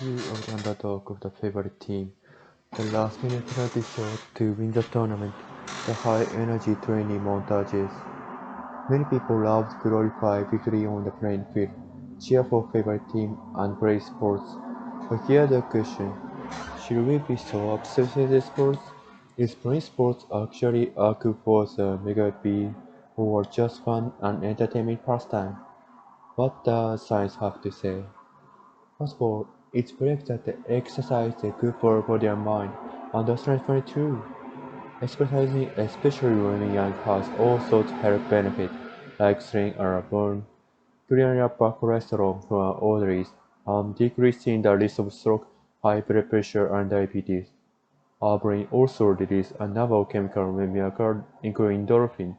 You are the underdog of the favorite team. The last-minute penalty shot to win the tournament. The high-energy training montages. Many people love to glorify victory on the playing field, cheer for favorite team, and praise sports. But here's the question: should we be so obsessed with sports? Is playing sports actually a good for the mega be or just fun and entertainment pastime? What does science have to say? First of all, it's correct that the exercise is good for body and mind, and that's very true. Exercising, especially when young, has all sorts of health benefits, like strength and burn, clearing up bad cholesterol from our arteries, and decreasing the risk of stroke, high blood pressure, and diabetes. Our brain also releases a number of chemicals when we are including endorphins.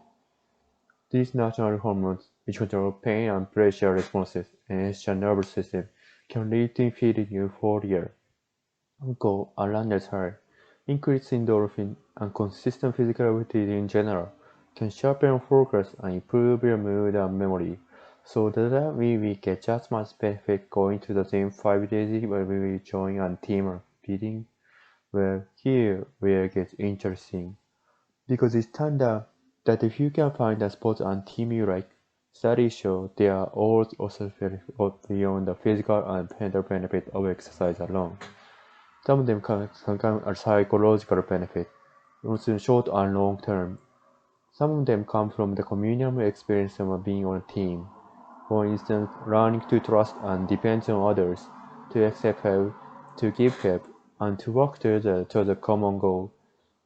These natural hormones, which control pain and pressure responses in the central nervous system, can lead to feeling euphoria, go a runner's high. Increased endorphin and consistent physical activity in general can sharpen focus and improve your mood and memory. So does that mean we get just much benefit going to the gym 5 days where we join a team or competing? Well, here where it gets interesting. Because it's turned out that if you can find a sport and team you like, studies show there are also benefits beyond the physical and mental benefit of exercise alone. Some of them can come as psychological benefit, both in short and long term. Some of them come from the communal experience of being on a team. For instance, learning to trust and depend on others, to accept help, to give help, and to work towards a common goal.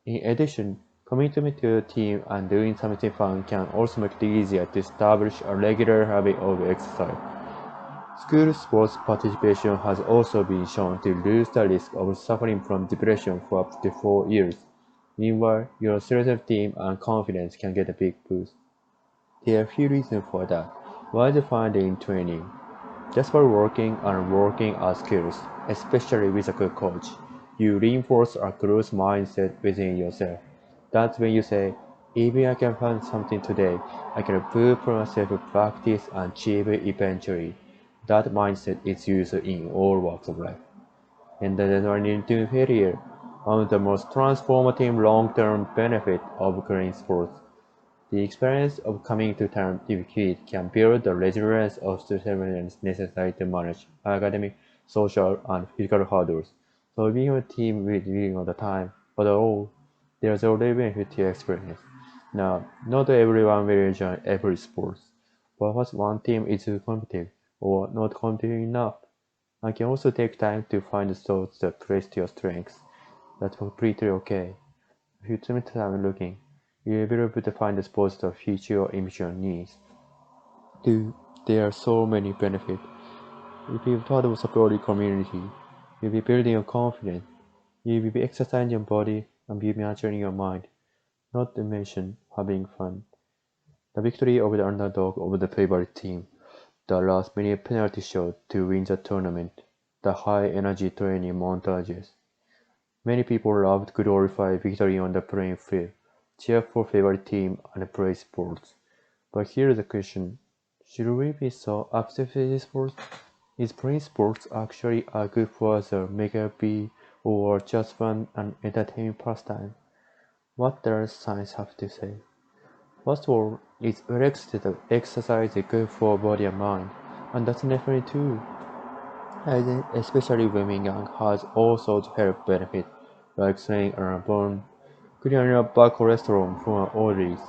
In addition, commitment to a team and doing something fun can also make it easier to establish a regular habit of exercise. School sports participation has also been shown to reduce the risk of suffering from depression for up to 4 years. Meanwhile, your self-esteem and confidence can get a big boost. There are a few reasons for that. One is the finding in training. Just by working and working at skills, especially with a good coach, you reinforce a growth mindset within yourself. That's when you say, even I can find something today, I can improve myself practice and achieve it eventually. That mindset is used in all walks of life. And that is running into failure, one of the most transformative long-term benefits of playing sports. The experience of coming to terms with defeat can build the resilience of perseverance necessary to manage academic, social, and physical hurdles. So being a team with winning all the time, but all, there's already benefit to experience. Now, not everyone will enjoy every sport. Perhaps one team is too competitive or not competitive enough, and can also take time to find the sports that plays to your strengths. That's completely okay. If you spend time looking, you'll be able to find the sports that fit your ambition needs. Two, there are so many benefits. If you've thought of supporting community, you'll be building your confidence, you will be exercising your body and be nurturing your mind, not to mention having fun. The victory over the underdog over the favorite team, the last minute penalty shot to win the tournament, the high energy training montages. Many people love to glorify victory on the playing field, cheer for favorite team, and praise sports. But here's the question: should we be so obsessed with sports? Is playing sports actually a good for the mega be or just fun and entertaining pastime? What does science have to say? First of all, it's exercise is good for body and mind, and that's definitely true. And especially women young has all sorts of health benefits, like staying airborne, clearing up bad cholesterol from our arteries,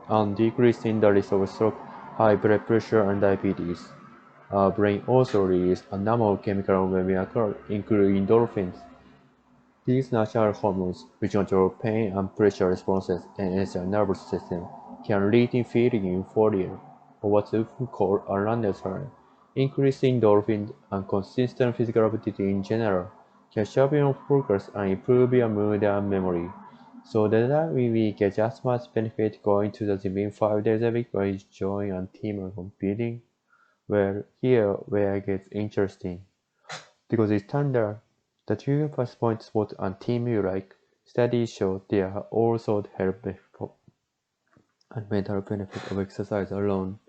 and decreasing the risk of stroke, high blood pressure, and diabetes. Our brain also releases a number of chemicals when we occur, including endorphins. These natural hormones, which control pain and pressure responses in the central nervous system, can lead to feeling euphoria, or what's often called a runner's high. Increased endorphins and consistent physical activity in general can sharpen your focus and improve your mood and memory. So does that mean we get just much benefit going to the gym 5 days a week by joining a team or competing? Well, here where it gets interesting. Because it's turned out that you can point sport and team you like, studies show there are also health benefit and mental benefit of exercise alone.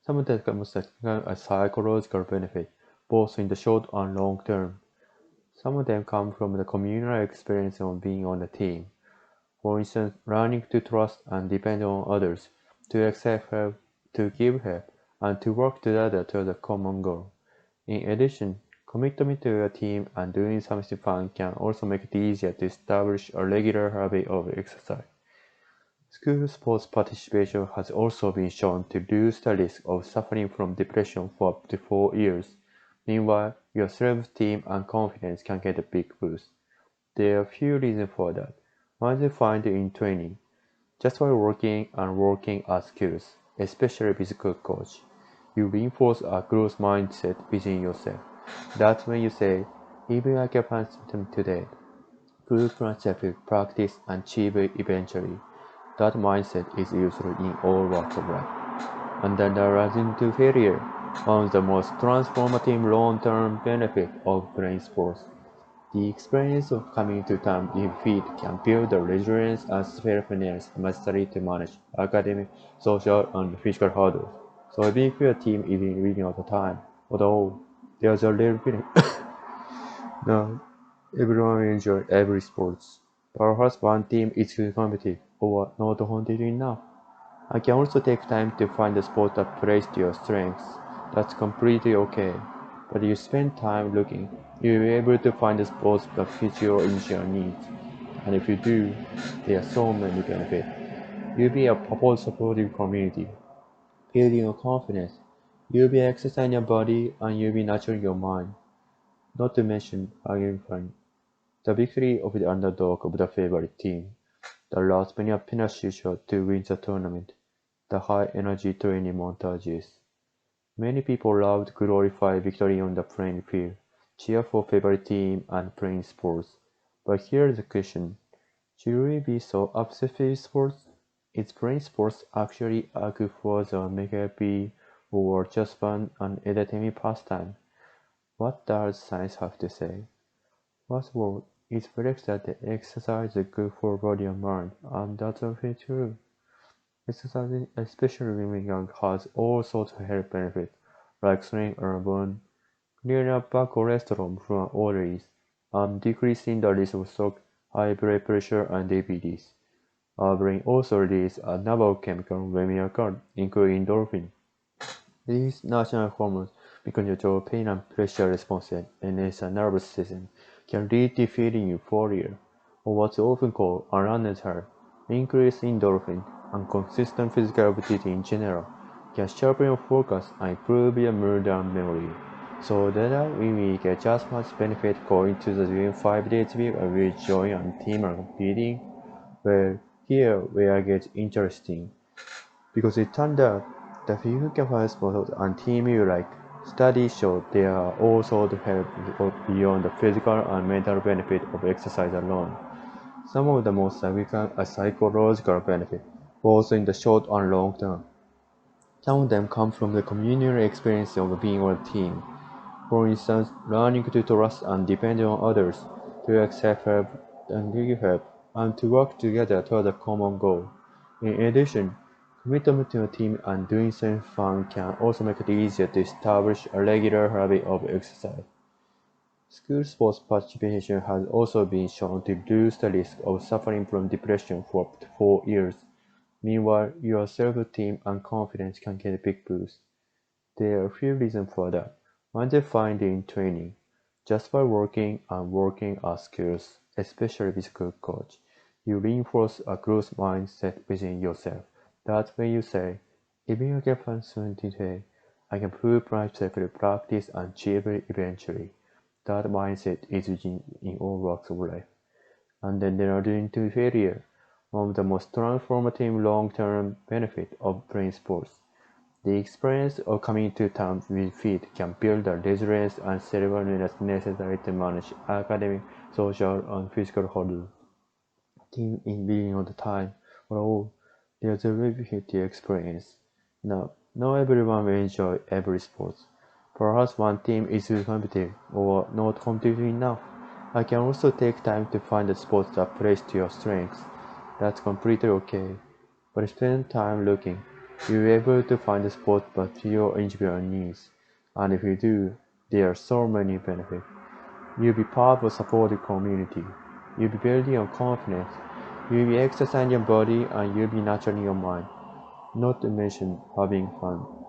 Some of that comes as psychological benefit, both in the short and long term. Some of them come from the communal experience of being on a team. For instance, learning to trust and depend on others, to accept help, to give help, and to work together toward a common goal. In addition, commitment to a team and doing something fun can also make it easier to establish a regular habit of exercise. School sports participation has also been shown to reduce the risk of suffering from depression for up to 4 years. Meanwhile, your self-esteem and confidence can get a big boost. There are a few reasons for that. One is find in training. Just by working and working at skills, especially with good coach, you reinforce a growth mindset within yourself. That's when you say, even I can find something today. Proof concept, practice, and achieve it eventually. That mindset is useful in all walks of life. And then there is into failure, one of the most transformative long-term benefits of playing sports. The experience of coming to terms with defeat can build the resilience and self-awareness necessary to manage academic, social, and physical hurdles. So even if your team isn't winning all the time, although there's a little bit now, everyone enjoys every sports. Perhaps one team is too competitive or not competitive enough. I can also take time to find a sport that plays to your strengths. That's completely okay. But if you spend time looking, you'll be able to find the sports that fit your initial needs. And if you do, there are so many benefits. You'll be a purpose-supportive community, building your confidence. You'll be exercising your body and you'll be nurturing your mind. Not to mention having fun. The victory of the underdog of the favorite team. The last minute penalty shot to win the tournament. The high-energy training montages. Many people love to glorify victory on the playing field, cheer for favorite team, and play sports. But here's the question: should we be so obsessed with sports? Is playing sports actually a good for the make or just fun and entertaining pastime? What does science have to say? First of all, it predicts that the exercise is good for body and mind, and that's very true. Exercising, especially when young, has all sorts of health benefits, like slowing urban burn, clearing up bad cholesterol from arteries, and decreasing the risk of stroke, high blood pressure, and diabetes. Our brain also releases a number of chemicals when we are calm, including endorphin. These natural hormones control pain and pressure responses in the nervous system, can lead to feeling euphoria, or what's often called arousal. Increased endorphin and consistent physical activity in general can sharpen your focus and improve your mood and memory. So that we get just much benefit going to the gym 5 days a week and we join and team are competing. Well, here where it gets interesting. Because it turned out that if you can find sponsors and team you like, studies show there are also the help beyond the physical and mental benefit of exercise alone. Some of the most significant are psychological benefits, both in the short and long term. Some of them come from the communal experience of being on a team. For instance, learning to trust and depend on others, to accept help and give help, and to work together toward a common goal. In addition, commitment to a team and doing something fun can also make it easier to establish a regular habit of exercise. School sports participation has also been shown to reduce the risk of suffering from depression for up to 4 years. Meanwhile, your self-esteem and confidence can get a big boost. There are a few reasons for that. One they find in training. Just by working and working at skills, especially with good coach, you reinforce a growth mindset within yourself. That's when you say, even if I can find something today, I can prove myself to practice and achieve it eventually. That mindset is in all walks of life. And then there are into failure, one of the most transformative long-term benefits of playing sports. The experience of coming to terms with defeat can build the resilience and self-awareness necessary to manage academic, social, and physical hurdles. Team in being all the time, or all, there's a repetitive experience. Now, not everyone will enjoy every sport. Perhaps one team is too competitive or not competitive enough. I can also take time to find the sports that plays to your strengths. That's completely okay. But spend time looking. You'll be able to find the sport that fit your individual needs. And if you do, there are so many benefits. You'll be part of a supportive community. You'll be building your confidence. You'll be exercising your body and you'll be nurturing your mind. Not to mention having fun.